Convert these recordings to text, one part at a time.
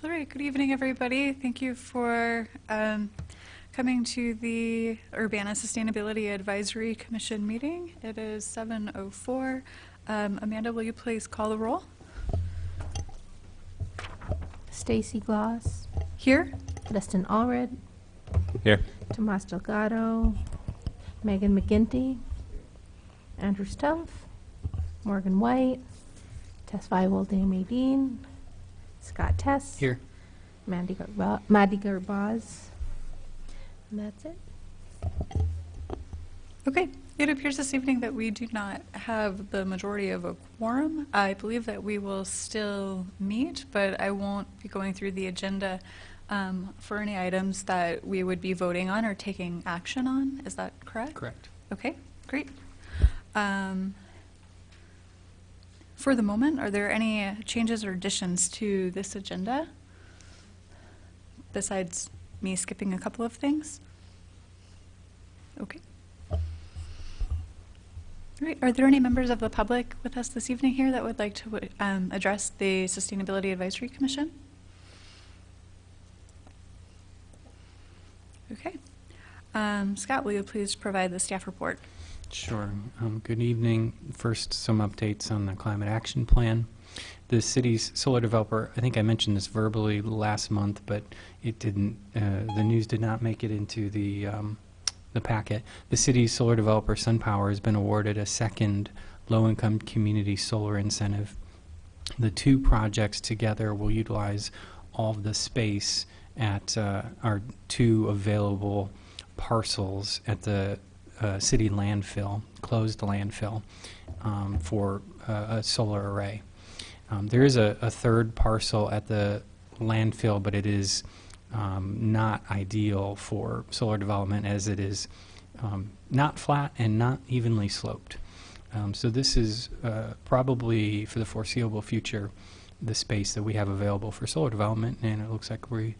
All right, good evening, everybody. Thank you for coming to the Urbana Sustainability Advisory Commission meeting. It is 7:04. Amanda, will you please call the roll? Stacy Gloss, Here. Dustin Allred, Here. Tomas Delgado, Megan McGinty, Andrew Stumpf, Morgan White, Tess Feiwald, Amy Dean, Scott Tess. Here. Maddie Garbaz. And that's it. Okay. It appears this evening that we do not have the majority of a quorum. I believe that we will still meet, but I won't be going through the agenda for any items that we would be voting on or taking action on. Is that correct? Correct. Okay, great. For the moment, are there any changes or additions to this agenda besides me skipping a couple of things? Okay. All right. Are there any members of the public with us this evening here that would like to address the Sustainability Advisory Commission? Okay. Scott, will you please provide the staff report? Sure. Good evening. First, some updates on the Climate Action Plan. The city's solar developer, I think I mentioned this verbally last month, but it didn't, the news did not make it into the packet. The city's solar developer, SunPower, has been awarded a second low-income community solar incentive. The two projects together will utilize all of the space at our two available parcels at the city landfill, closed landfill, for a solar array. There is a third parcel at the landfill, but it is not ideal for solar development as it is not flat and not evenly sloped. So this is probably for the foreseeable future the space that we have available for solar development, and it looks like we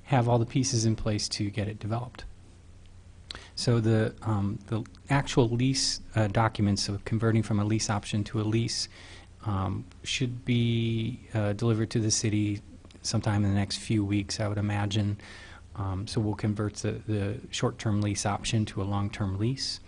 have all the pieces in place to get it developed. So the actual lease documents of converting from a lease option to a lease should be delivered to the city sometime in the next few weeks, I would imagine. So we'll convert the short-term lease option to a long-term lease.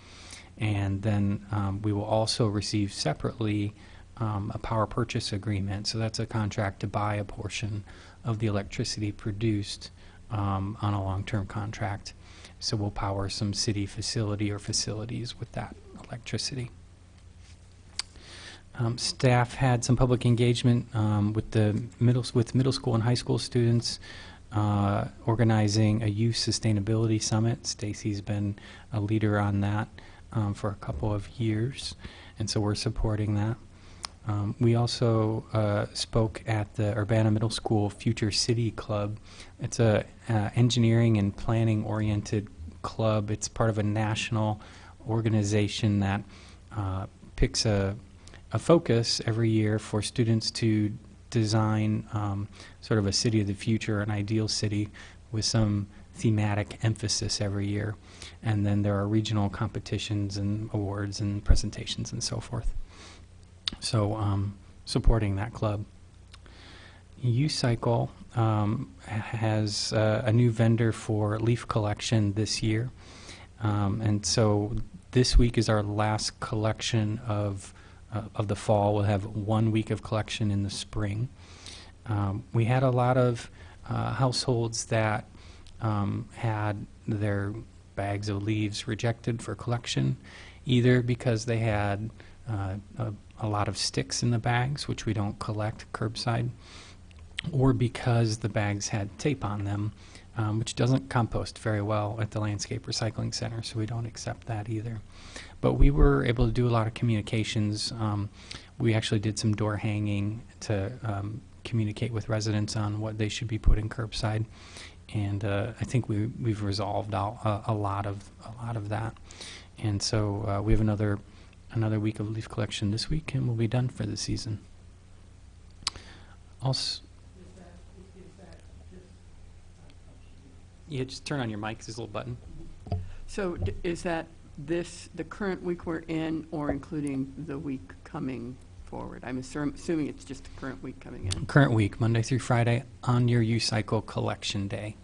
And then we will also receive separately a power purchase agreement. So that's a contract to buy a portion of the electricity produced on a long-term contract. So we'll power some city facility or facilities with that electricity. Staff had some public engagement with middle school and high school students, organizing a youth sustainability summit. Stacy's been a leader on that for a couple of years, and so we're supporting that. We also spoke at the Urbana Middle School Future City Club. It's a engineering and planning oriented club. It's part of a national organization that picks a focus every year for students to design sort of a city of the future, an ideal city with some thematic emphasis every year. And then there are regional competitions and awards and presentations and so forth. So supporting that club. U-Cycle has a new vendor for leaf collection this year. And so this week is our last collection of the fall. We'll have 1 week of collection in the spring. We had a lot of households that had their bags of leaves rejected for collection, either because they had a lot of sticks in the bags, which we don't collect curbside, or because the bags had tape on them, which doesn't compost very well at the Landscape Recycling Center, so we don't accept that either. But we were able to do a lot of communications. We actually did some door hanging to communicate with residents on what they should be putting curbside, and I think we've resolved a lot of that. And so we have another week of leaf collection this week, and we'll be done for the season. Also, yeah, just turn on your mic. There's a little button. So is that the current week we're in, or including the week coming forward? I'm assuming it's just the current week coming in. Current week, Monday through Friday, on your U-Cycle collection day.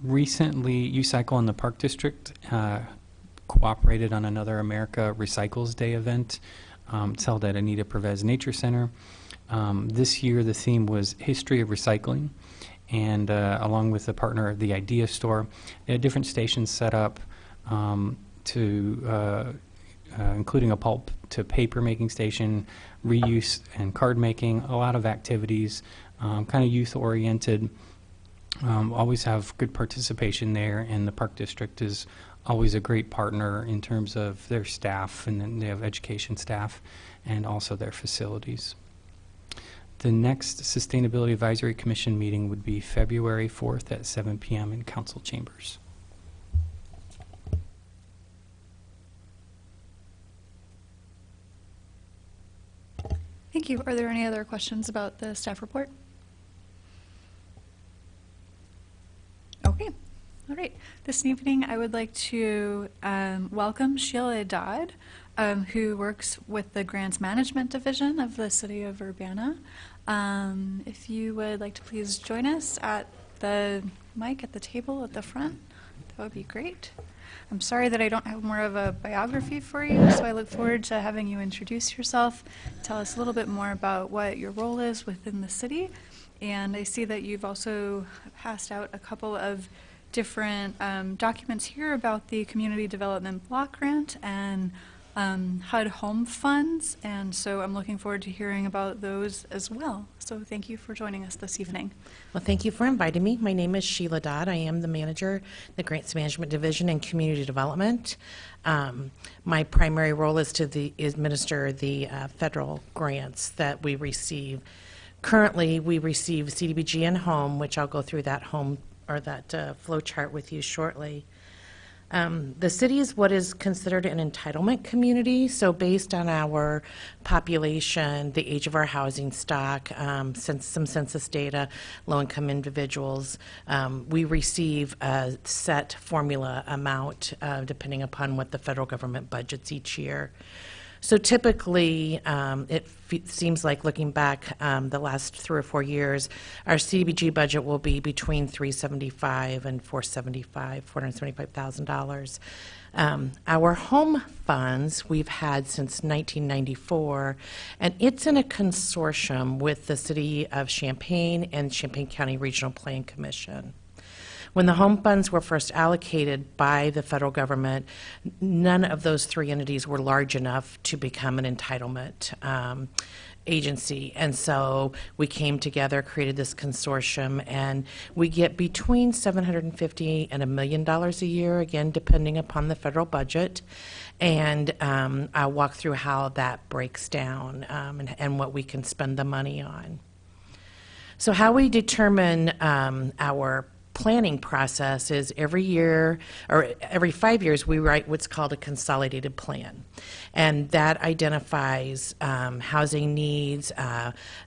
Recently, U-Cycle and the Park District cooperated on another America Recycles Day event. It's held at Anita Pervez Nature Center. This year, the theme was History of Recycling, and along with a partner of the Idea Store, they had different stations set up including a pulp to paper making station, reuse and card making, a lot of activities, kind of youth oriented. Always have good participation there, and the Park District is always a great partner in terms of their staff, and then they have education staff and also their facilities. The next Sustainability Advisory Commission meeting would be February 4th at 7 p.m. in council chambers. Thank you. Are there any other questions about the staff report? Okay. All right. This evening, I would like to welcome Sheila Dodd, who works with the Grants Management Division of the City of Urbana. If you would like to please join us at the mic at the table at the front, that would be great. I'm sorry that I don't have more of a biography for you, so I look forward to having you introduce yourself, tell us a little bit more about what your role is within the city. And I see that you've also passed out a couple of different documents here about the Community Development Block Grant and HUD Home Funds, and so I'm looking forward to hearing about those as well. So thank you for joining us this evening. Well, thank you for inviting me. My name is Sheila Dodd. I am the manager, the Grants Management Division and Community Development. My primary role is to administer the federal grants that we receive. Currently, we receive CDBG and Home, which I'll go through that flow chart with you shortly. The city is what is considered an entitlement community, so based on our population, the age of our housing stock, since some census data, low-income individuals, we receive a set formula amount depending upon what the federal government budgets each year. So typically, it seems like looking back the last 3 or 4 years, our CDBG budget will be between $375,000 and $475,000. Our home funds we've had since 1994, and it's in a consortium with the City of Champaign and Champaign County Regional Plan Commission. When the home funds were first allocated by the federal government, none of those 3 entities were large enough to become an entitlement agency. And so we came together, created this consortium, and we get between $750,000 and $1 million a year, again, depending upon the federal budget. And I'll walk through how that breaks down and what we can spend the money on. So how we determine our planning process is every year or every 5 years we write what's called a consolidated plan, and that identifies housing needs,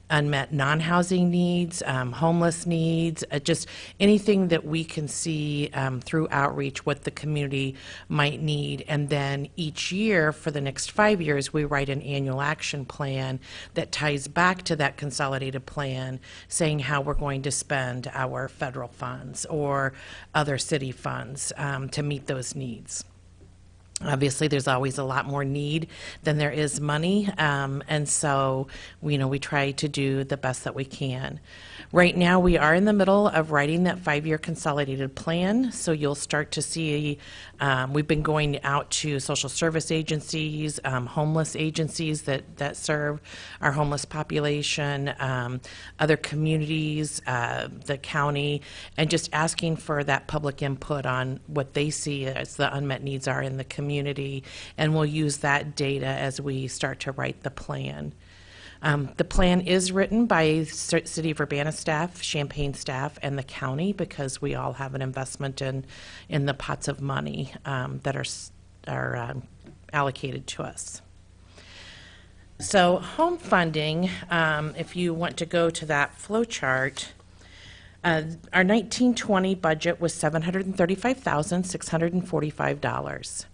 unmet non-housing needs, homeless needs, just anything that we can see through outreach what the community might need. And then each year for the next 5 years we write an annual action plan that ties back to that consolidated plan, saying how we're going to spend our federal funds or other city funds to meet those needs. Obviously, there's always a lot more need than there is money, and so we try to do the best that we can. Right now, we are in the middle of writing that 5-year consolidated plan, so you'll start to see we've been going out to social service agencies, homeless agencies that serve our homeless population, other communities, the county, and just asking for that public input on what they see as the unmet needs are in the community, and we'll use that data as we start to write the plan. The plan is written by City of Urbana staff, Champaign staff, and the county, because we all have an investment in the pots of money that are allocated to us. So home funding, if you want to go to that flow chart, our 1920 budget was $735,645.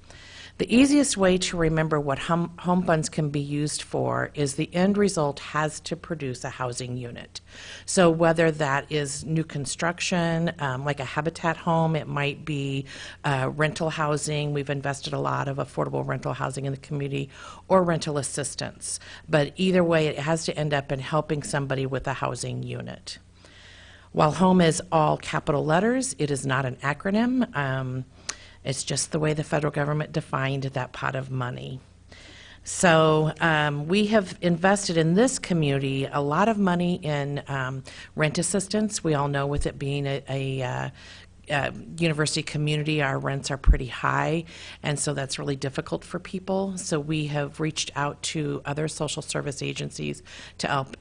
The easiest way to remember what home funds can be used for is the end result has to produce a housing unit. So whether that is new construction, like a Habitat home, it might be rental housing. We've invested a lot of affordable rental housing in the community, or rental assistance. But either way, it has to end up in helping somebody with a housing unit. While home is all capital letters, it is not an acronym. It's just the way the federal government defined that pot of money. So we have invested in this community a lot of money in rent assistance. We all know with it being a university community, our rents are pretty high, and so that's really difficult for people. So we have reached out to other social service agencies to help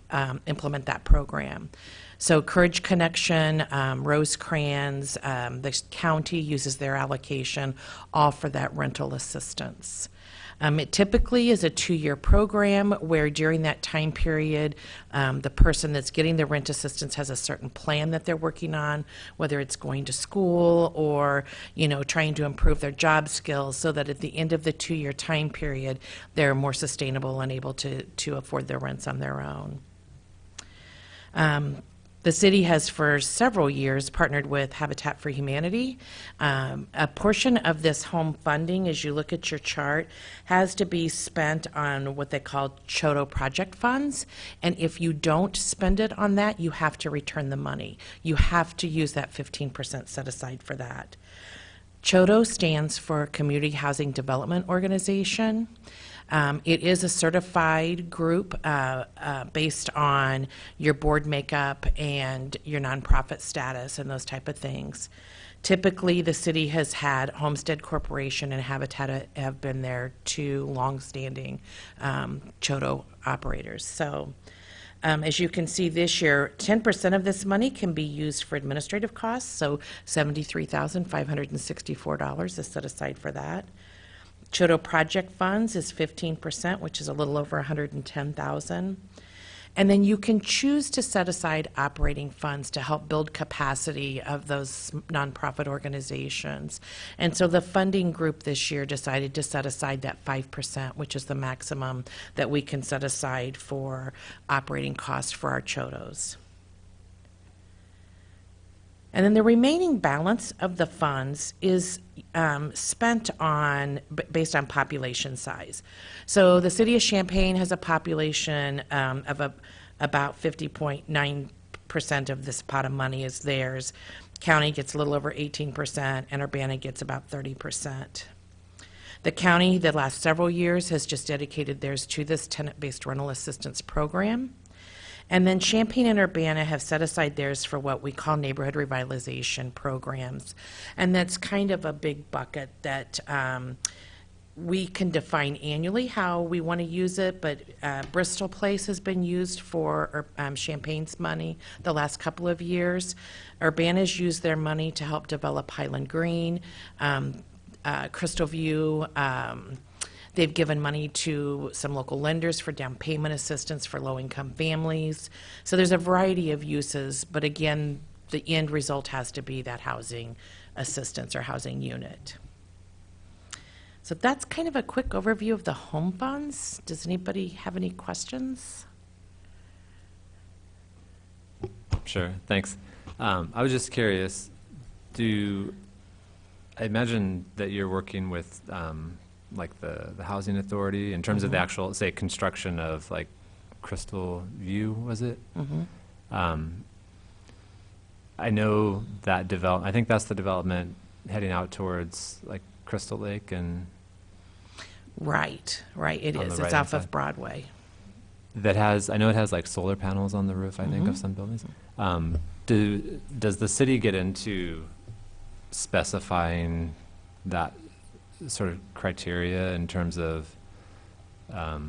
implement that program. So Courage Connection, Rosecrans, the county uses their allocation, all for that rental assistance. It typically is a 2-year program where during that time period, the person that's getting the rent assistance has a certain plan that they're working on, whether it's going to school or, trying to improve their job skills, so that at the end of the 2-year time period, they're more sustainable and able to afford their rents on their own. The city has for several years partnered with Habitat for Humanity. A portion of this home funding, as you look at your chart, has to be spent on what they call CHOTO project funds. And if you don't spend it on that, you have to return the money. You have to use that 15% set aside for that. CHOTO stands for Community Housing Development Organization. It is a certified group based on your board makeup and your nonprofit status and those type of things. Typically, the city has had Homestead Corporation and Habitat have been their 2 longstanding CHOTO operators. So as you can see this year, 10% of this money can be used for administrative costs, so $73,564 is set aside for that. CHOTO project funds is 15%, which is a little over $110,000. And then you can choose to set aside operating funds to help build capacity of those nonprofit organizations. And so the funding group this year decided to set aside that 5%, which is the maximum that we can set aside for operating costs for our CHOTOs. And then the remaining balance of the funds is spent on, based on population size. So the city of Champaign has a population of about 50.9% of this pot of money is theirs. County gets a little over 18%, and Urbana gets about 30%. The county, the last several years, has just dedicated theirs to this tenant-based rental assistance program. And then Champaign and Urbana have set aside theirs for what we call neighborhood revitalization programs. And that's kind of a big bucket that we can define annually how we want to use it, but Bristol Place has been used for Champaign's money the last couple of years. Urbana's used their money to help develop Highland Green, Crystal View. They've given money to some local lenders for down payment assistance for low-income families. So there's a variety of uses, but again, the end result has to be that housing assistance or housing unit. So that's kind of a quick overview of the home funds. Does anybody have any questions? Sure, thanks. I was just curious, I imagine that you're working with like the housing authority in terms of the actual, say, construction of like Crystal View, was it? I know that I think that's the development heading out towards like Crystal Lake and. Right, it is. It's off of Broadway. I know it has like solar panels on the roof, I think, of some buildings. Does the city get into specifying that sort of criteria in terms of, I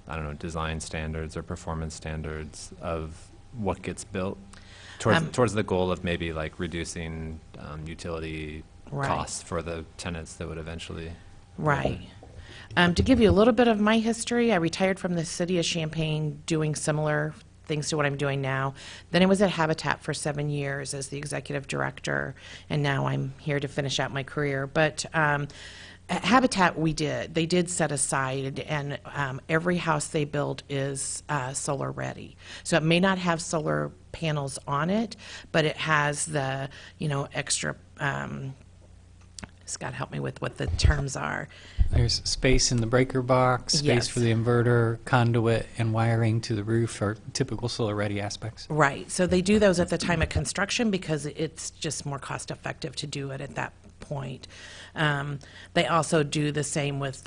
don't know, design standards or performance standards of what gets built towards the goal of maybe like reducing utility costs for the tenants that would eventually. Right. To give you a little bit of my history, I retired from the city of Champaign doing similar things to what I'm doing now. Then I was at Habitat for 7 years as the executive director, and now I'm here to finish out my career. But At Habitat, they did set aside, and every house they build is solar ready. So it may not have solar panels on it, but it has the, extra, Scott, help me with what the terms are. There's space in the breaker box, space Yes. for the inverter, conduit, and wiring to the roof are typical solar-ready aspects. Right. So they do those at the time of construction because it's just more cost effective to do it at that point. They also do the same with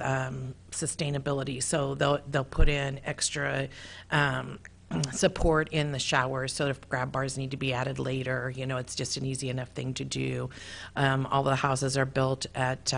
sustainability. So they'll put in extra support in the showers. So if grab bars need to be added later, it's just an easy enough thing to do. All the houses are built at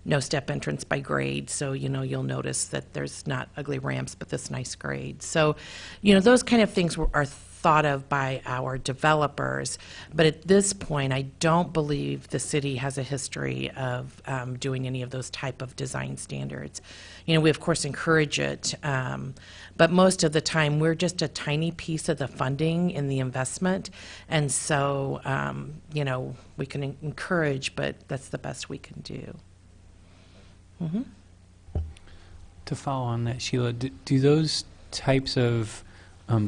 no step entrance by grade. So, you'll notice that there's not ugly ramps, but this nice grade. So, those kind of things are thought of by our developers. But at this point, I don't believe the city has a history of doing any of those type of design standards. We of course encourage it, but most of the time we're just a tiny piece of the funding in the investment. And so, we can encourage, but that's the best we can do. Mm-hmm. To follow on that, Sheila, do those types of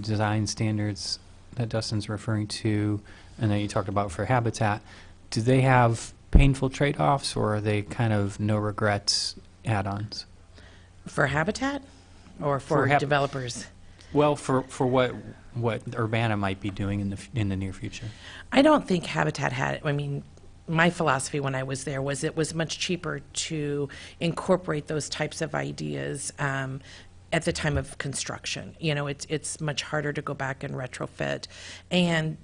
design standards that Dustin's referring to and that you talked about for Habitat, do they have painful trade-offs, or are they kind of no regrets add-ons? For Habitat or for developers? Well, for what Urbana might be doing in the near future. I don't think Habitat had, my philosophy when I was there was it was much cheaper to incorporate those types of ideas at the time of construction. It's much harder to go back and retrofit. And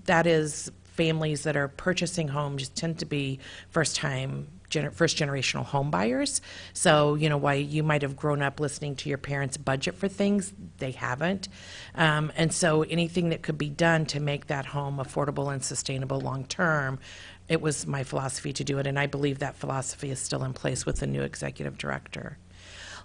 that is, families that are purchasing homes tend to be first generational home buyers. So, while you might have grown up listening to your parents budget for things, they haven't. And so anything that could be done to make that home affordable and sustainable long term, it was my philosophy to do it. And I believe that philosophy is still in place with the new executive director.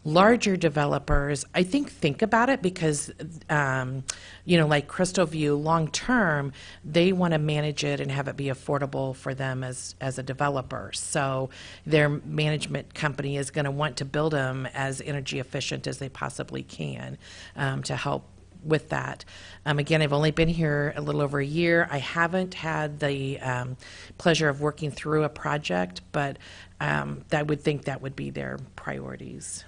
Larger developers, I think about it because, like Crystal View, long term, they want to manage it and have it be affordable for them as a developer. So their management company is going to want to build them as energy efficient as they possibly can to help with that. Again, I've only been here a little over a year. I haven't had the pleasure of working through a project, but I would think that would be their priorities.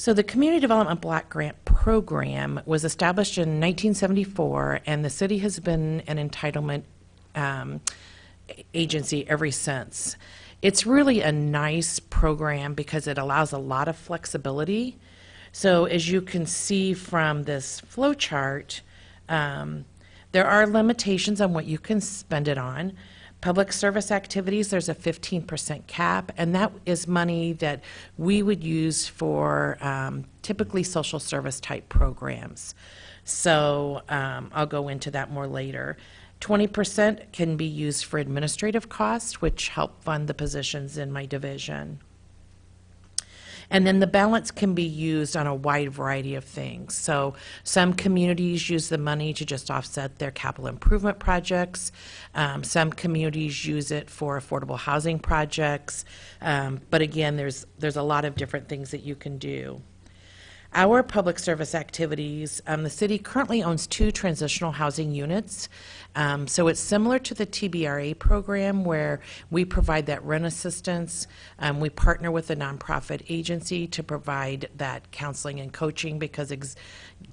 So the Community Development Block Grant Program was established in 1974, and the city has been an entitlement agency ever since. It's really a nice program because it allows a lot of flexibility. So as you can see from this flow chart, there are limitations on what you can spend it on. Public service activities, there's a 15% cap, and that is money that we would use for typically social service type programs. So I'll go into that more later. 20% can be used for administrative costs, which help fund the positions in my division. And then the balance can be used on a wide variety of things. So some communities use the money to just offset their capital improvement projects. Some communities use it for affordable housing projects. But again, there's a lot of different things that you can do. Our public service activities, the city currently owns 2 transitional housing units. So it's similar to the TBRA program where we provide that rent assistance. We partner with a nonprofit agency to provide that counseling and coaching because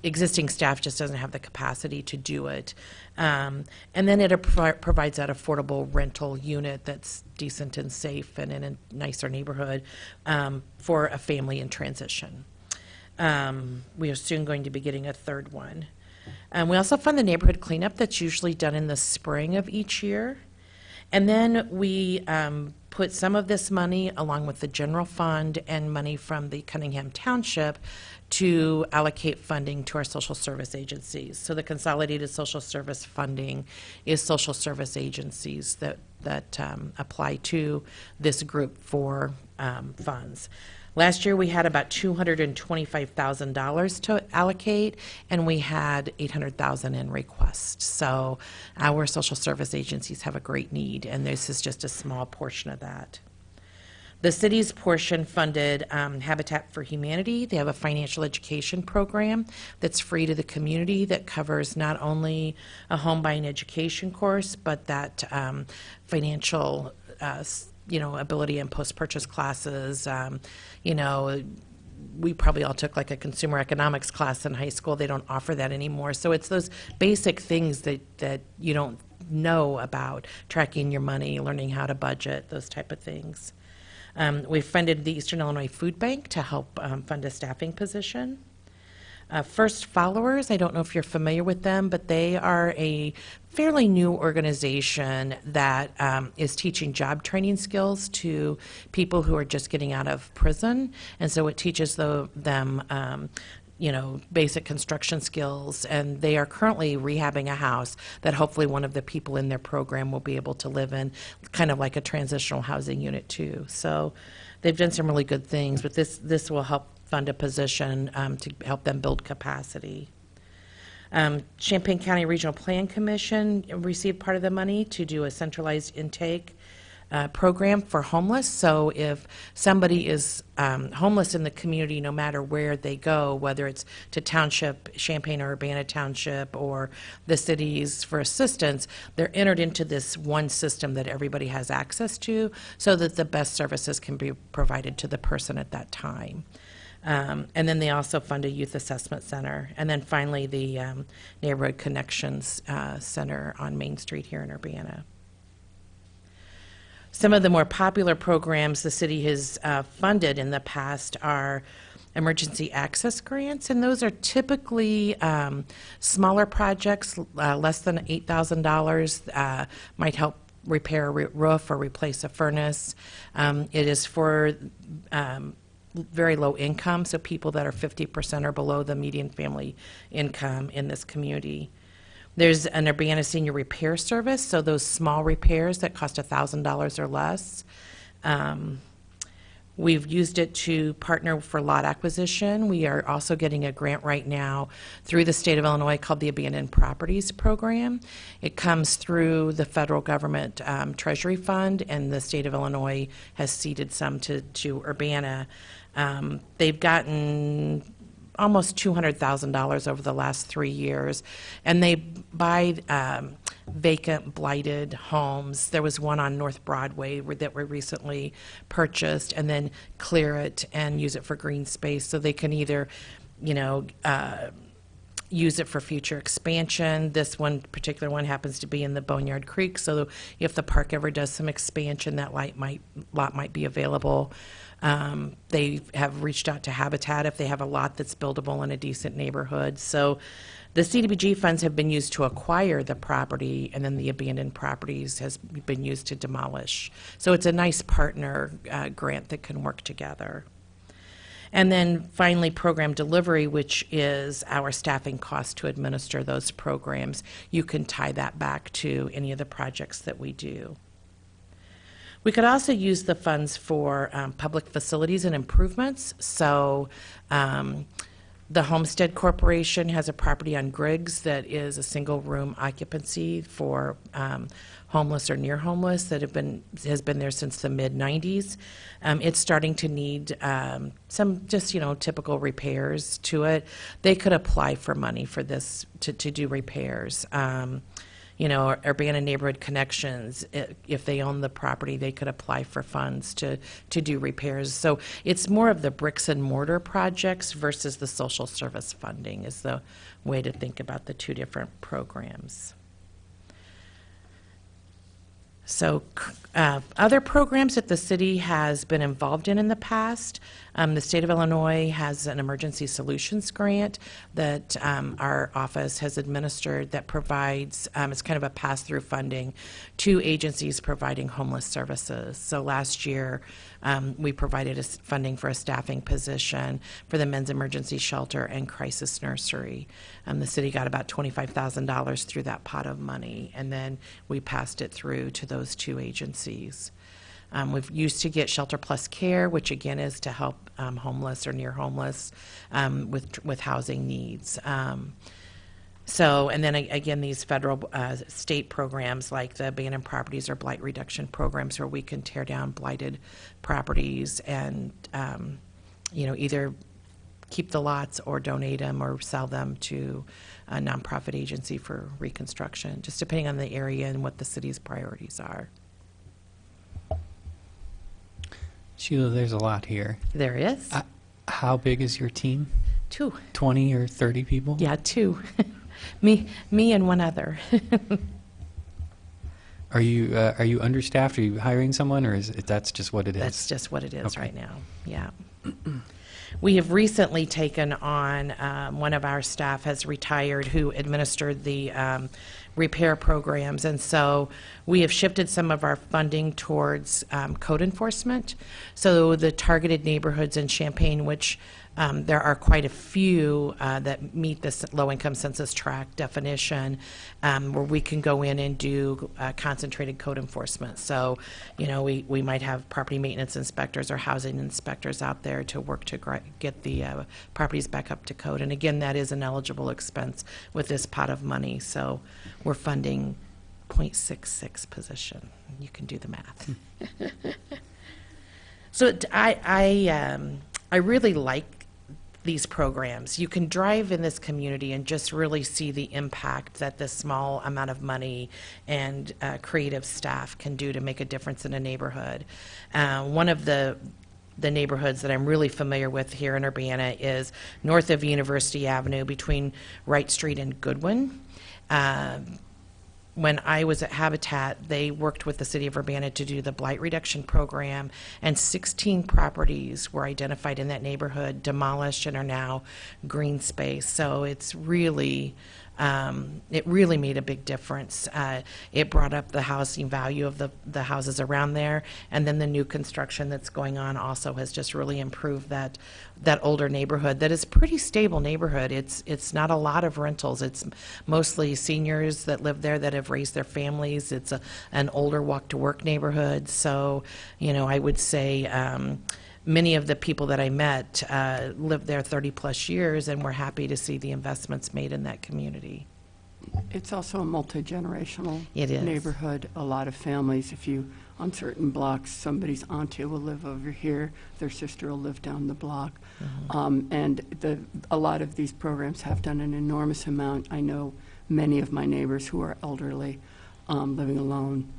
existing staff just doesn't have the capacity to do it. And then it provides that affordable rental unit that's decent and safe and in a nicer neighborhood for a family in transition. We are soon going to be getting a 3rd one. We also fund the neighborhood cleanup that's usually done in the spring of each year. And then we put some of this money along with the general fund and money from the Cunningham Township to allocate funding to our social service agencies. So the consolidated social service funding is social service agencies that apply to this group for funds. Last year, we had about $225,000 to allocate, and we had $800,000 in requests. So our social service agencies have a great need, and this is just a small portion of that. The city's portion funded Habitat for Humanity. They have a financial education program that's free to the community that covers not only a home buying education course, but that financial ability and post-purchase classes. We probably all took like a consumer economics class in high school. They don't offer that anymore. So it's those basic things that you don't know about, tracking your money, learning how to budget, those type of things. We funded the Eastern Illinois Food Bank to help fund a staffing position. First Followers, I don't know if you're familiar with them, but they are a fairly new organization that is teaching job training skills to people who are just getting out of prison. And so it teaches them basic construction skills, and they are currently rehabbing a house that hopefully one of the people in their program will be able to live in, kind of like a transitional housing unit too. So they've done some really good things, but this will help fund a position to help them build capacity. Champaign County Regional Plan Commission received part of the money to do a centralized intake program for homeless. So if somebody is homeless in the community, no matter where they go, whether it's to Township, Champaign or Urbana Township, or the cities for assistance, they're entered into this one system that everybody has access to so that the best services can be provided to the person at that time. And then they also fund a youth assessment center. And then finally, the Neighborhood Connections Center on Main Street here in Urbana. Some of the more popular programs the city has funded in the past are emergency access grants, and those are typically smaller projects, less than $8,000, might help repair a roof or replace a furnace. It is for very low income, so people that are 50% or below the median family income in this community. There's an Urbana Senior Repair Service, so those small repairs that cost $1,000 or less. We've used it to partner for lot acquisition. We are also getting a grant right now through the state of Illinois called the Abandoned Properties Program. It comes through the federal government Treasury Fund, and the state of Illinois has ceded some to Urbana. They've gotten almost $200,000 over the last 3 years, and they buy vacant, blighted homes. There was one on North Broadway that we recently purchased, and then clear it and use it for green space, so they can either, use it for future expansion. This one particular one happens to be in the Boneyard Creek, so if the park ever does some expansion, that lot might be available. They have reached out to Habitat if they have a lot that's buildable in a decent neighborhood. So the CDBG funds have been used to acquire the property, and then the abandoned properties has been used to demolish. So it's a nice partner grant that can work together. And then finally, program delivery, which is our staffing cost to administer those programs. You can tie that back to any of the projects that we do. We could also use the funds for public facilities and improvements. So the Homestead Corporation has a property on Griggs that is a single room occupancy for homeless or near homeless that has been there since the mid-90s. It's starting to need some just typical repairs to it. They could apply for money for this to do repairs. Urbana Neighborhood Connections, if they own the property, they could apply for funds to do repairs. So it's more of the bricks and mortar projects versus the social service funding is the way to think about the two different programs. So other programs that the city has been involved in the past, the state of Illinois has an emergency solutions grant that our office has administered that provides, it's kind of a pass-through funding to agencies providing homeless services. So last year we provided funding for a staffing position for the Men's Emergency Shelter and Crisis Nursery. The city got about $25,000 through that pot of money, and then we passed it through to those two agencies. We've used to get Shelter Plus Care, which again is to help homeless or near homeless with housing needs. So, and then again, these federal, state programs like the abandoned properties or blight reduction programs where we can tear down blighted properties and, either keep the lots or donate them or sell them to a nonprofit agency for reconstruction, just depending on the area and what the city's priorities are. Sheila, there's a lot here. There is. How big is your team? 2. 20 or 30 people? Yeah, 2. me and one other. Are you understaffed? Are you hiring someone, or that's just what it is? That's just what it is Okay. right now, yeah. We have recently taken on, one of our staff has retired who administered the repair programs, and so we have shifted some of our funding towards code enforcement. So the targeted neighborhoods in Champaign, which there are quite a few that meet this low-income census tract definition, where we can go in and do concentrated code enforcement. So, we might have property maintenance inspectors or housing inspectors out there to work to get the properties back up to code. And again, that is an eligible expense with this pot of money. So we're funding 0.66 position. You can do the math. So I really like these programs. You can drive in this community and just really see the impact that this small amount of money and creative staff can do to make a difference in a neighborhood. One of the neighborhoods that I'm really familiar with here in Urbana is north of University Avenue between Wright Street and Goodwin. When I was at Habitat, they worked with the city of Urbana to do the blight reduction program, and 16 properties were identified in that neighborhood, demolished, and are now green space. So it's really, it really made a big difference. It brought up the housing value of the houses around there, and then the new construction that's going on also has just really improved that older neighborhood that is a pretty stable neighborhood. It's not a lot of rentals. It's mostly seniors that live there that have raised their families. It's an older walk-to-work neighborhood. So, I would say many of the people that I met lived there 30-plus years and were happy to see the investments made in that community. It's also a multi-generational It is. neighborhood. A lot of families, on certain blocks, somebody's auntie will live over here, their sister will live down the block. And a lot of these programs have done an enormous amount. I know many of my neighbors who are elderly, living alone.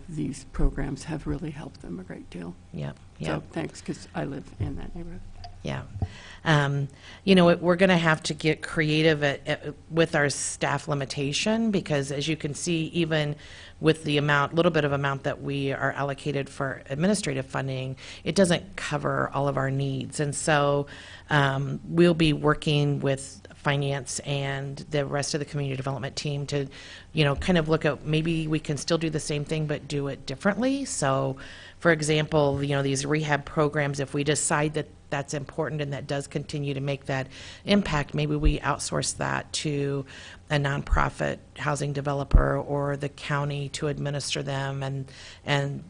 These programs have really helped them a great deal. Yep. So thanks, because I live in that neighborhood. Yeah. We're going to have to get creative with our staff limitation, because as you can see, even with the little bit of amount that we are allocated for administrative funding, it doesn't cover all of our needs. And so we'll be working with finance and the rest of the community development team to, kind of look at maybe we can still do the same thing but do it differently. So, for example, these rehab programs, if we decide that that's important and that does continue to make that impact, maybe we outsource that to a nonprofit housing developer or the county to administer them and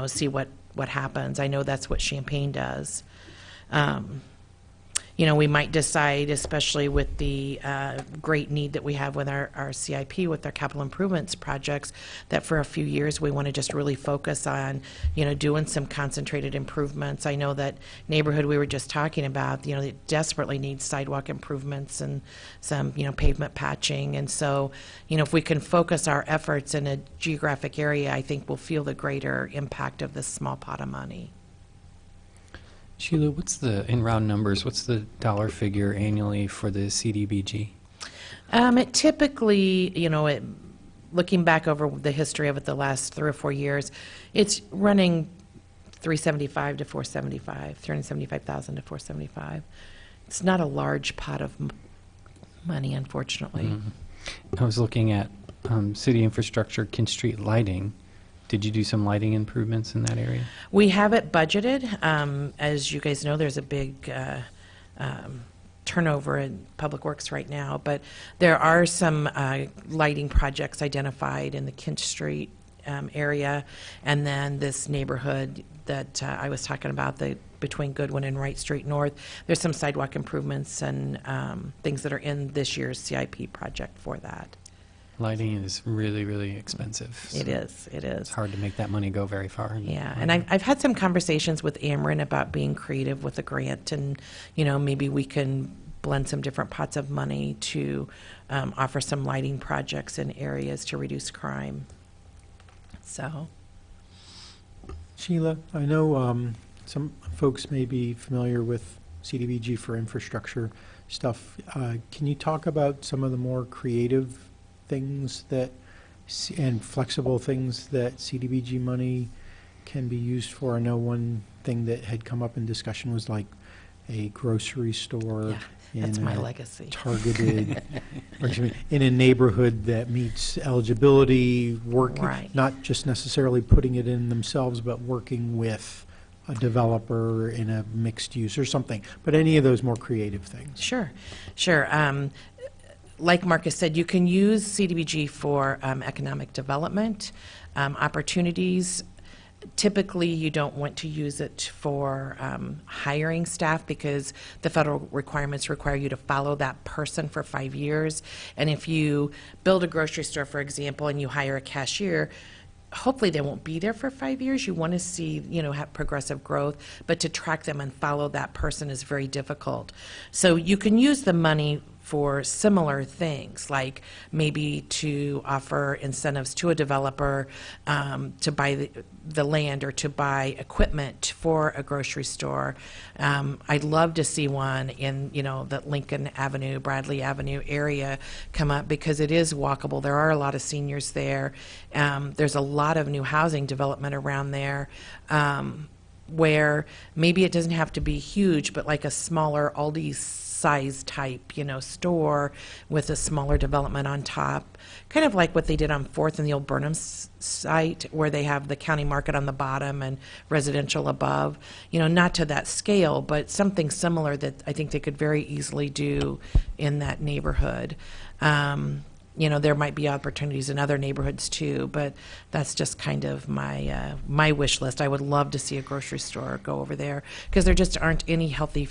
see what happens. I know that's what Champaign does. We might decide, especially with the great need that we have with our CIP, with our capital improvements projects, that for a few years we want to just really focus on, doing some concentrated improvements. I know that neighborhood we were just talking about, it desperately needs sidewalk improvements and some, pavement patching. And so, if we can focus our efforts in a geographic area, I think we'll feel the greater impact of this small pot of money. Sheila, in round numbers, what's the dollar figure annually for the CDBG? It typically, looking back over the history of it the last 3 or 4 years, it's running $375,000 to $475,000 to $475,000. It's not a large pot of money, unfortunately. I was looking at city infrastructure, Kin Street lighting. Did you do some lighting improvements in that area? We have it budgeted. As you guys know, there's a big turnover in Public Works right now, but there are some lighting projects identified in the Kent Street area, and then this neighborhood that I was talking about, between Goodwin and Wright Street North. There's some sidewalk improvements and things that are in this year's CIP project for that. Lighting is really, really expensive. It so is. It is. It's hard to make that money go very far. Yeah, and I've had some conversations with Ameren about being creative with a grant, and maybe we can blend some different pots of money to offer some lighting projects in areas to reduce crime. So, Sheila, I know some folks may be familiar with CDBG for infrastructure stuff. Can you talk about some of the more creative things and flexible things that CDBG money can be used for? I know one thing that had come up in discussion was like a grocery store that's in my a legacy. targeted, or excuse me, in a neighborhood that meets eligibility, Right. not just necessarily putting it in themselves, but working with a developer in a mixed use or something. But any of those more creative things. Sure. Like Marcus said, you can use CDBG for economic development opportunities. Typically, you don't want to use it for hiring staff because the federal requirements require you to follow that person for 5 years. And if you build a grocery store, for example, and you hire a cashier, hopefully they won't be there for 5 years. You want to see, have progressive growth, but to track them and follow that person is very difficult. So you can use the money for similar things, like maybe to offer incentives to a developer to buy the land or to buy equipment for a grocery store. I'd love to see one in, the Lincoln Avenue, Bradley Avenue area come up because it is walkable. There are a lot of seniors there. There's a lot of new housing development around there. Where maybe it doesn't have to be huge, but like a smaller Aldi's size type, store with a smaller development on top, kind of like what they did on 4th and the old Burnham site, where they have the county market on the bottom and residential above. Not to that scale, but something similar that I think they could very easily do in that neighborhood. There might be opportunities in other neighborhoods too, but that's just kind of my my wish list. I would love to see a grocery store go over there because there just aren't any healthy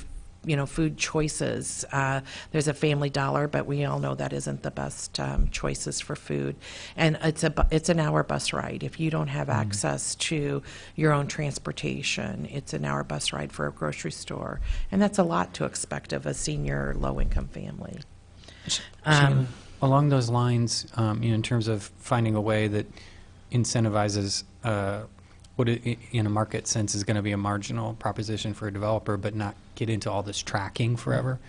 food choices. There's a Family Dollar, but we all know that isn't the best choices for food. And it's an hour bus ride. If you don't have access to your own transportation, it's an hour bus ride for a grocery store. And that's a lot to expect of a senior low-income family. Along those lines, in terms of finding a way that incentivizes what in a market sense is going to be a marginal proposition for a developer, but not get into all this tracking forever,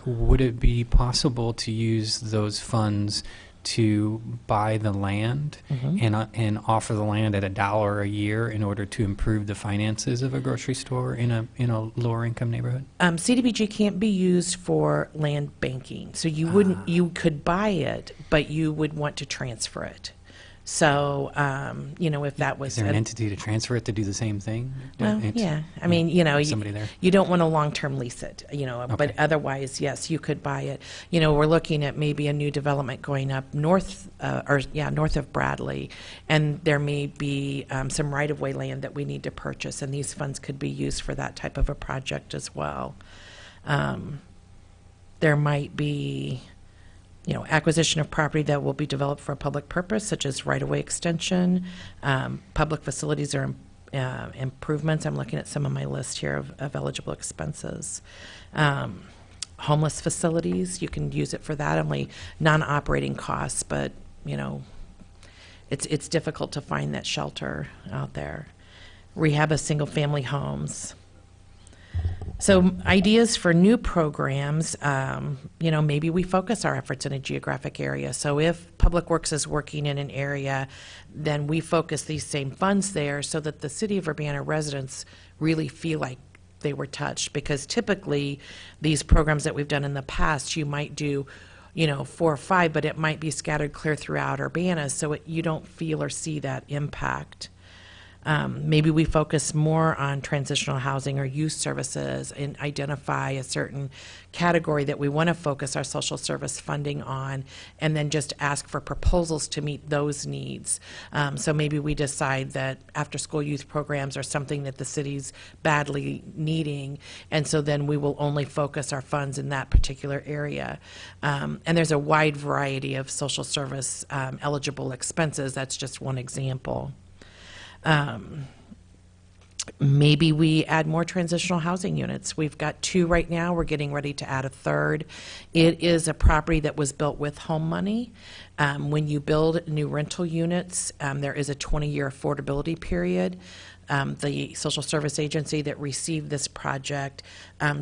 would it be possible to use those funds to buy the land and offer the land at $1 a year in order to improve the finances of a grocery store in a lower income neighborhood? CDBG can't be used for land banking, so you wouldn't. You could buy it, but you would want to transfer it. So, if that was... Is there an entity to transfer it to do the same thing? Well, yeah. I mean, somebody there. You don't want to long-term lease it, but Okay. otherwise, yes, you could buy it. We're looking at maybe a new development going up north of Bradley, and there may be some right-of-way land that we need to purchase, and these funds could be used for that type of a project as well. There might be... acquisition of property that will be developed for a public purpose, such as right-of-way extension, public facilities or improvements. I'm looking at some of my list here of eligible expenses. Homeless facilities, you can use it for that, only non-operating costs, but, it's difficult to find that shelter out there. Rehab of single-family homes. So ideas for new programs, maybe we focus our efforts in a geographic area. So if Public Works is working in an area, then we focus these same funds there so that the City of Urbana residents really feel like they were touched. Because typically, these programs that we've done in the past, you might do 4 or 5, but it might be scattered clear throughout Urbana, so you don't feel or see that impact. Maybe we focus more on transitional housing or youth services and identify a certain category that we want to focus our social service funding on, and then just ask for proposals to meet those needs. So maybe we decide that after-school youth programs are something that the city's badly needing, and so then we will only focus our funds in that particular area. And there's a wide variety of social service eligible expenses. That's just one example. Maybe we add more transitional housing units. We've got 2 right now. We're getting ready to add a 3rd. It is a property that was built with home money. When you build new rental units, there is a 20-year affordability period. The social service agency that received this project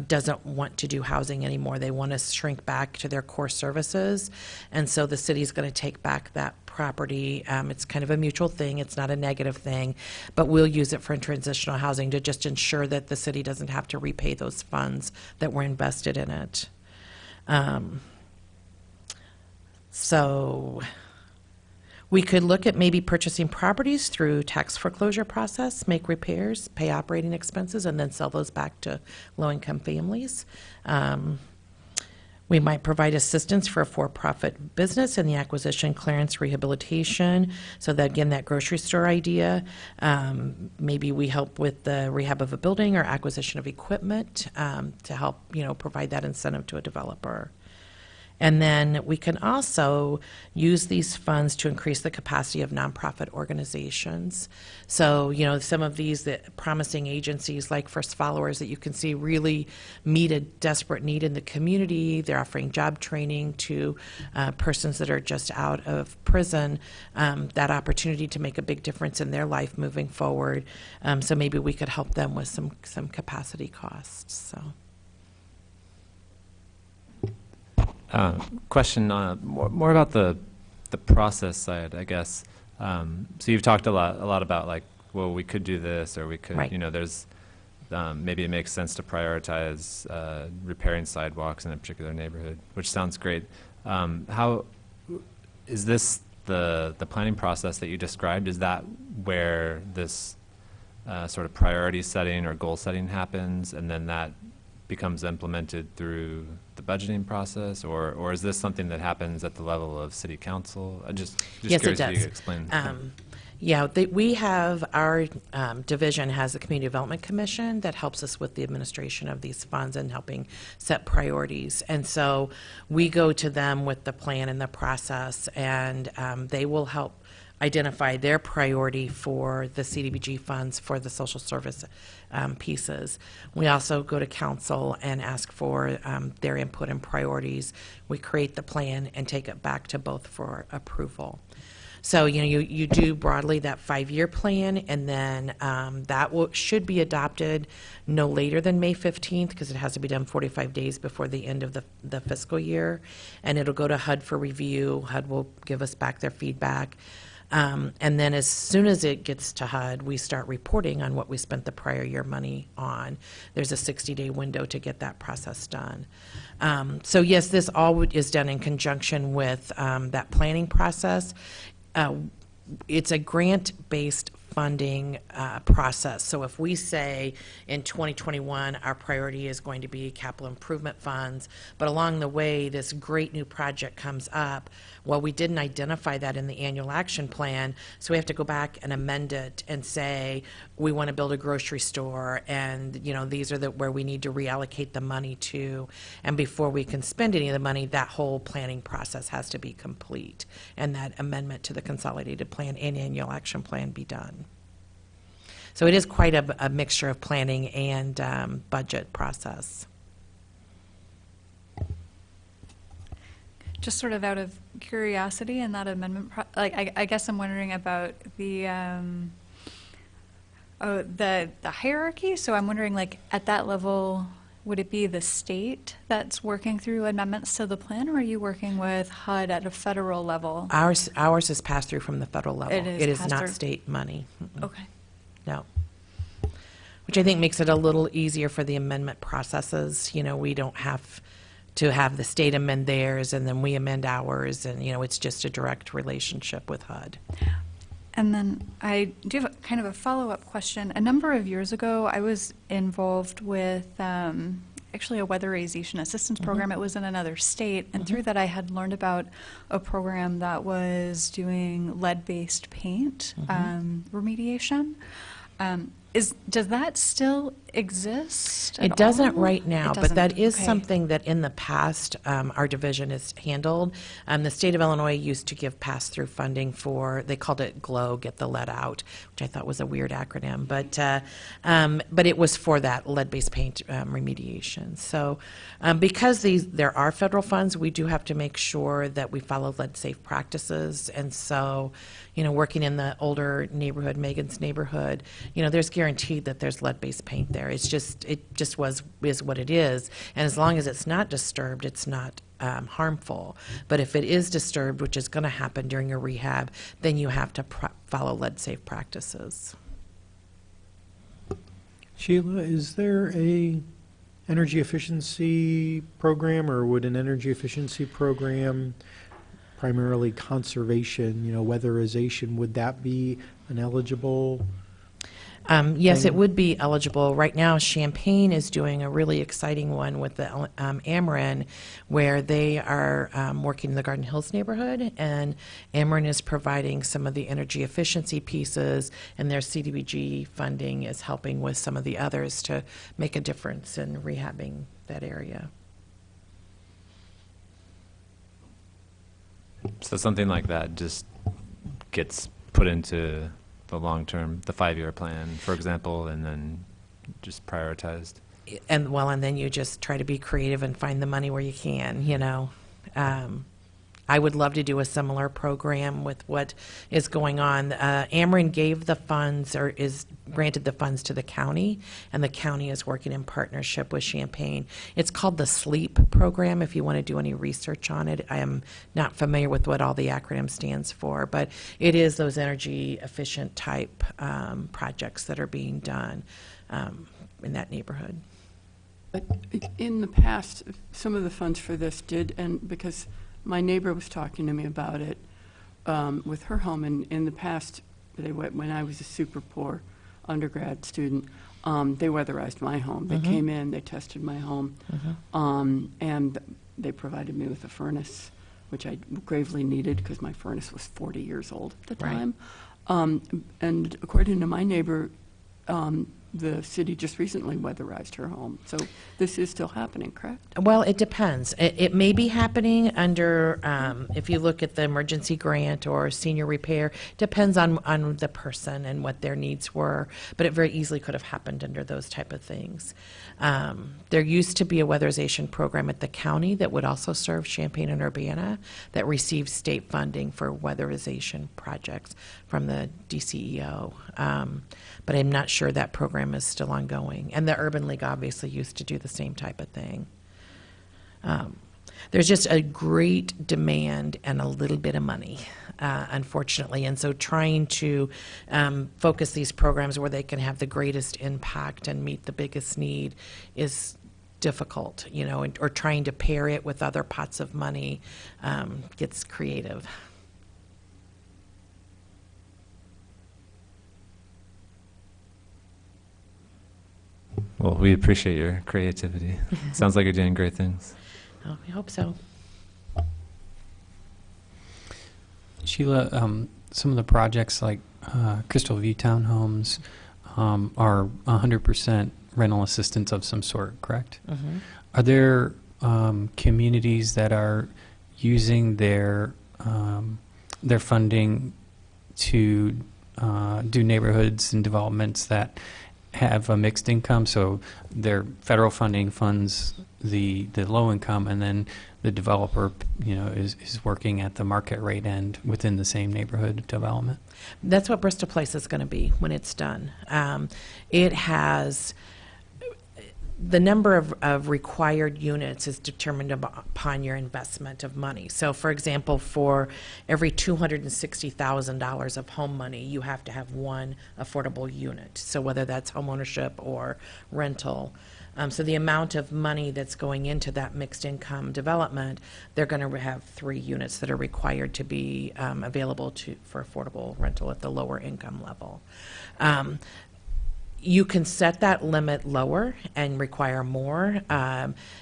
doesn't want to do housing anymore. They want to shrink back to their core services, and so the city's going to take back that property. It's kind of a mutual thing. It's not a negative thing, but we'll use it for transitional housing to just ensure that the city doesn't have to repay those funds that were invested in it. So we could look at maybe purchasing properties through tax foreclosure process, make repairs, pay operating expenses, and then sell those back to low-income families. We might provide assistance for a for-profit business in the acquisition, clearance, rehabilitation. So that, again, that grocery store idea. Maybe we help with the rehab of a building or acquisition of equipment to help, provide that incentive to a developer. And then we can also use these funds to increase the capacity of nonprofit organizations. So, some of these promising agencies like First Followers that you can see really meet a desperate need in the community. They're offering job training to persons that are just out of prison, that opportunity to make a big difference in their life moving forward. So maybe we could help them with some capacity costs. So. Question more about the process side, I guess. So you've talked a lot about we could do this, or we could, right. There's maybe it makes sense to prioritize repairing sidewalks in a particular neighborhood, which sounds great. How is this the planning process that you described? Is that where this sort of priority setting or goal setting happens, and then that becomes implemented through the budgeting process, or is this something that happens at the level of city council? Just yes, curious it if does. you could explain. We have our division has a community development commission that helps us with the administration of these funds and helping set priorities. And so we go to them with the plan and the process, and they will help identify their priority for the CDBG funds for the social service pieces. We also go to council and ask for their input and priorities. We create the plan and take it back to both for approval. So, you do broadly that 5-year plan, and then that should be adopted no later than May 15th, because it has to be done 45 days before the end of the fiscal year. And it'll go to HUD for review. HUD will give us back their feedback. And then as soon as it gets to HUD, we start reporting on what we spent the prior year money on. There's a 60-day window to get that process done. So yes, this all is done in conjunction with that planning process. It's a grant-based funding process. So if we say in 2021 our priority is going to be capital improvement funds, but along the way this great new project comes up, well, we didn't identify that in the annual action plan, so we have to go back and amend it and say we want to build a grocery store, and these are where we need to reallocate the money to, and before we can spend any of the money, that whole planning process has to be complete, and that amendment to the consolidated plan and annual action plan be done. So it is quite a mixture of planning and budget process. Just sort of out of curiosity in that amendment, I guess I'm wondering about the hierarchy. So I'm wondering, at that level, would it be the state that's working through amendments to the plan, or are you working with HUD at a federal level? Ours is passed through from the federal level. It is not passed through. State money. Mm-mm. Okay. No. Which I think makes it a little easier for the amendment processes. We don't have to have the state amend theirs and then we amend ours, and it's just a direct relationship with HUD. And then I do have kind of a follow-up question. A number of years ago, I was involved with actually a weatherization assistance program. It was in another state, and through that I had learned about a program that was doing lead-based paint remediation. Does that still exist at It doesn't all? right now, It but that doesn't. is Okay. something that in the past our division has handled. The state of Illinois used to give pass-through funding for, they called it GLOW, Get the Lead Out, which I thought was a weird acronym, but it was for that lead-based paint remediation. So because there are federal funds, we do have to make sure that we follow lead-safe practices. And so, working in the older neighborhood, Megan's neighborhood, there's guaranteed that there's lead-based paint there. It just is what it is. And as long as it's not disturbed, it's not harmful. But if it is disturbed, which is going to happen during a rehab, then you have to follow lead-safe practices. Sheila, is there a energy efficiency program, or would an energy efficiency program, primarily conservation, weatherization, would that be an eligible? Yes, it thing? would be eligible. Right now, Champaign is doing a really exciting one with the Ameren, where they are working in the Garden Hills neighborhood, and Ameren is providing some of the energy efficiency pieces, and their CDBG funding is helping with some of the others to make a difference in rehabbing that area. So something like that just gets put into the long-term, the 5-year plan, for example, and then just prioritized. And then you just try to be creative and find the money where you can, I would love to do a similar program with what is going on. Ameren gave the funds, or is granted the funds to the county, and the county is working in partnership with Champaign. It's called the SLEEP program, if you want to do any research on it. I am not familiar with what all the acronym stands for, but it is those energy efficient type projects that are being done in that neighborhood. But in the past, some of the funds for this did, and because my neighbor was talking to me about it with her home, and in the past, when I was a super poor undergrad student, they weatherized my home. They came in, they tested my home, and they provided me with a furnace, which I gravely needed because my furnace was 40 years old at the Right. time. And according to my neighbor, the city just recently weatherized her home. So this is still happening, correct? Well, it depends. It may be happening under, if you look at the emergency grant or senior repair, depends on the person and what their needs were, but it very easily could have happened under those type of things. There used to be a weatherization program at the county that would also serve Champaign and Urbana that received state funding for weatherization projects from the DCEO. But I'm not sure that program is still ongoing. And the Urban League obviously used to do the same type of thing. There's just a great demand and a little bit of money, unfortunately. And so trying to focus these programs where they can have the greatest impact and meet the biggest need is difficult, or trying to pair it with other pots of money gets creative. Well, we appreciate your creativity. Sounds like you're doing great things. Oh, we hope so. Sheila, some of the projects like Crystal View Townhomes are 100% rental assistance of some sort, correct? Mm-hmm. Are there communities that are using their funding to do neighborhoods and developments that have a mixed income? So their federal funding funds the low income, and then the developer, is working at the market rate end within the same neighborhood development. That's what Bristol Place is going to be when it's done. It has the number of required units is determined upon your investment of money. So, for example, for every $260,000 of home money, you have to have one affordable unit. So whether that's home ownership or rental. So the amount of money that's going into that mixed income development, they're going to have 3 units that are required to be available for affordable rental at the lower income level. You can set that limit lower and require more.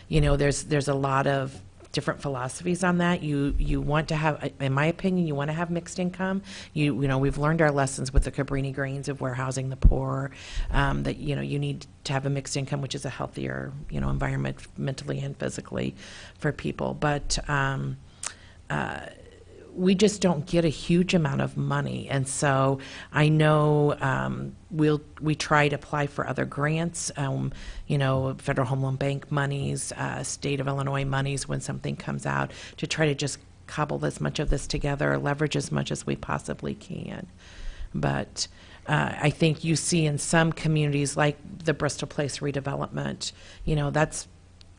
There's a lot of different philosophies on that. You want to have, in my opinion, you want to have mixed income. We've learned our lessons with the Cabrini Greens of warehousing the poor, that, you need to have a mixed income, which is a healthier, environment mentally and physically for people. But we just don't get a huge amount of money. And so I know we try to apply for other grants, Federal Home Loan Bank monies, State of Illinois monies when something comes out, to try to just cobble as much of this together, leverage as much as we possibly can. But I think you see in some communities like the Bristol Place redevelopment,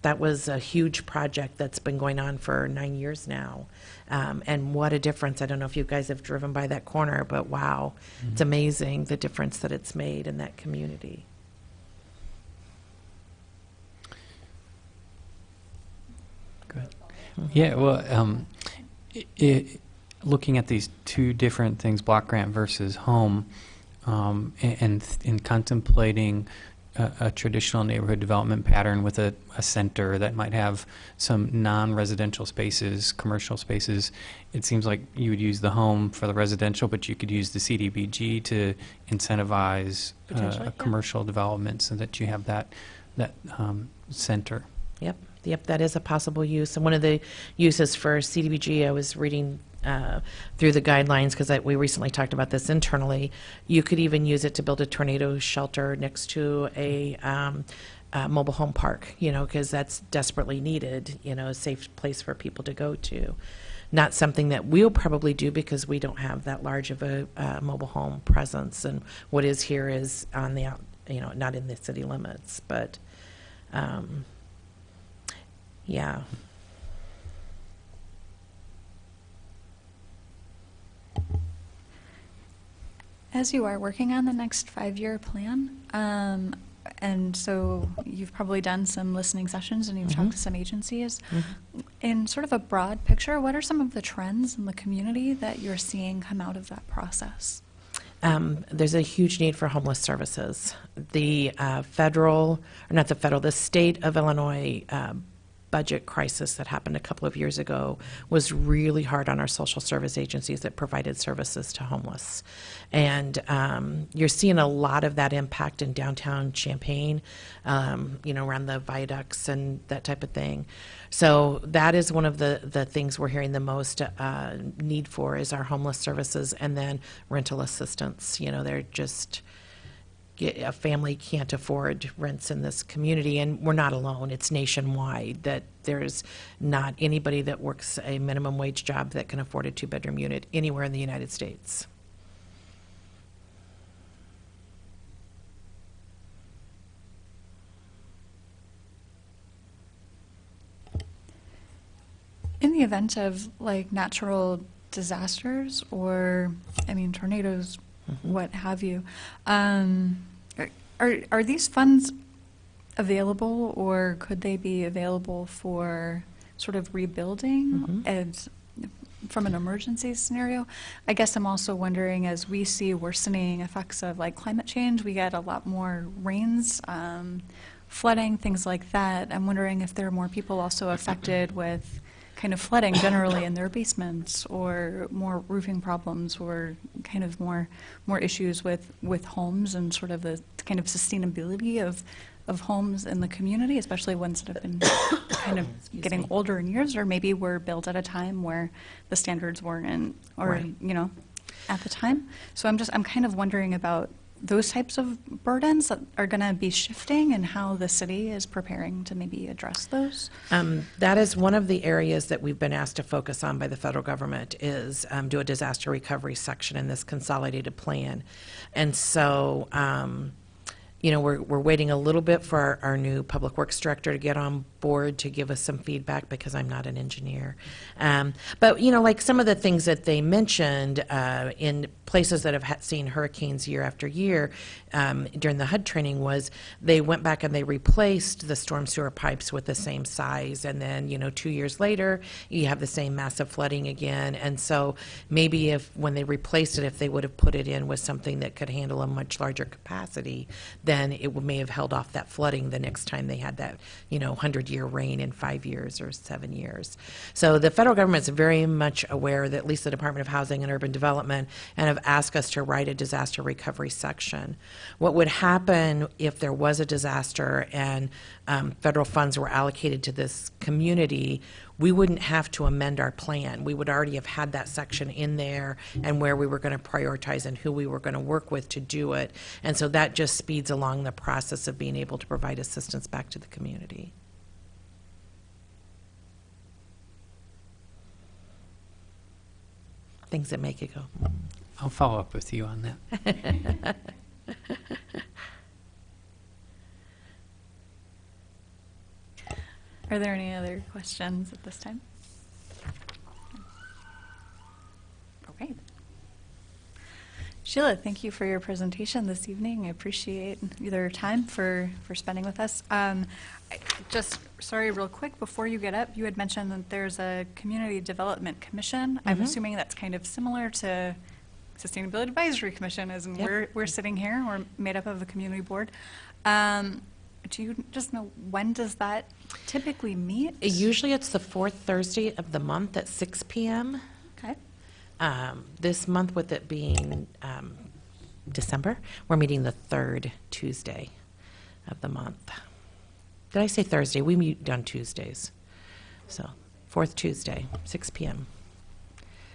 that was a huge project that's been going on for 9 years now. And what a difference. I don't know if you guys have driven by that corner, but wow, it's amazing the difference that it's made in that community. Good. Yeah, well, looking at these two different things, block grant versus home, and in contemplating a traditional neighborhood development pattern with a center that might have some non-residential spaces, commercial spaces, it seems like you would use the home for the residential, but you could use the CDBG to incentivize commercial development so that you have that center. Yep, that is a possible use. And one of the uses for CDBG, I was reading through the guidelines, because we recently talked about this internally. You could even use it to build a tornado shelter next to a mobile home park, because that's desperately needed, a safe place for people to go to. Not something that we'll probably do because we don't have that large of a mobile home presence, and what is here is on the not in the city limits, but yeah. As you are working on the next 5-year plan, and so you've probably done some listening sessions and you've talked to some agencies. In sort of a broad picture, what are some of the trends in the community that you're seeing come out of that process? There's a huge need for homeless services. The state of Illinois budget crisis that happened a couple of years ago was really hard on our social service agencies that provided services to homeless. And you're seeing a lot of that impact in downtown Champaign, around the viaducts and that type of thing. So that is one of the things we're hearing the most need for is our homeless services, and then rental assistance. They're just... a family can't afford rents in this community, and we're not alone. It's nationwide that there's not anybody that works a minimum wage job that can afford a 2-bedroom unit anywhere in the United States. In the event of natural disasters or, tornadoes, what have you, are these funds available, or could they be available for sort of rebuilding as from an emergency scenario? I guess I'm also wondering, as we see worsening effects of climate change, we get a lot more rains, flooding, things like that. I'm wondering if there are more people also affected with kind of flooding generally in their basements, or more roofing problems, or kind of more issues with homes and sort of the kind of sustainability of homes in the community, especially ones that have been kind of getting older in years, or maybe were built at a time where the standards weren't, or at the time. So I'm kind of wondering about those types of burdens that are going to be shifting, and how the city is preparing to maybe address those? That is one of the areas that we've been asked to focus on by the federal government, is do a disaster recovery section in this consolidated plan. And so, we're waiting a little bit for our new public works director to get on board to give us some feedback because I'm not an engineer. But, you know, like some of the things that they mentioned in places that have seen hurricanes year after year during the HUD training was they went back and they replaced the storm sewer pipes with the same size. And then, you know, 2 years later, you have the same massive flooding again. And so maybe if when they replaced it, if they would have put it in with something that could handle a much larger capacity, then it may have held off that flooding the next time they had that, you know, 100-year rain in 5 years or 7 years. So the federal government's very much aware that at least the Department of Housing and Urban Development and have asked us to write a disaster recovery section. What would happen if there was a disaster and federal funds were allocated to this community, we wouldn't have to amend our plan. We would already have had that section in there and where we were going to prioritize and who we were going to work with to do it. And so that just speeds along the process of being able to provide assistance back to the community. Things that make it go. I'll follow up with you on that. Are there any other questions at this time? Okay. Sheila, thank you for your presentation this evening. I appreciate your time for spending with us. Just, sorry, real quick, before you get up, you had mentioned that there's a Community Development Commission. I'm assuming that's kind of similar to Sustainability Advisory Commission, as in Yep. we're sitting here, we're made up of a community board. Do you just know, when does that typically meet? Usually it's the fourth Thursday of the month at 6 p.m. Okay. This month, with it being December, we're meeting the third Tuesday of the month. Did I say Thursday? We meet on Tuesdays. So, fourth Tuesday, 6 p.m.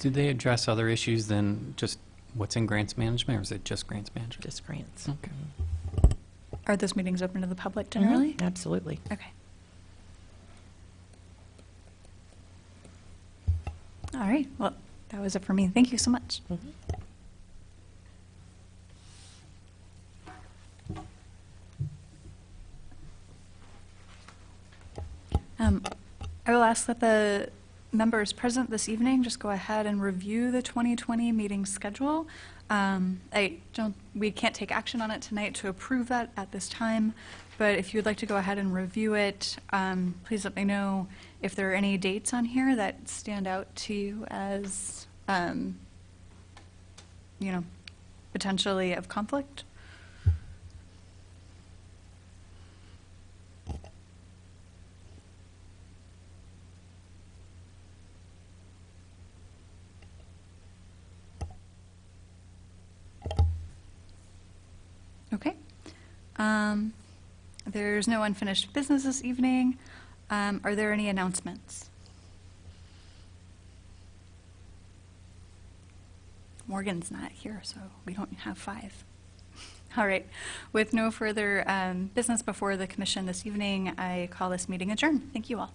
Do they address other issues than just what's in grants management, or is it just grants management? Just grants. Okay. Are those meetings open to the public generally? Absolutely. Okay. All right. Well, that was it for me. Thank you so much. I will ask that the members present this evening just go ahead and review the 2020 meeting schedule. We can't take action on it tonight to approve that at this time, but if you'd like to go ahead and review it, please let me know if there are any dates on here that stand out to you as, potentially of conflict. Okay. There's no unfinished business this evening. Are there any announcements? Morgan's not here, so we don't have 5. All right. With no further business before the commission this evening, I call this meeting adjourned. Thank you all.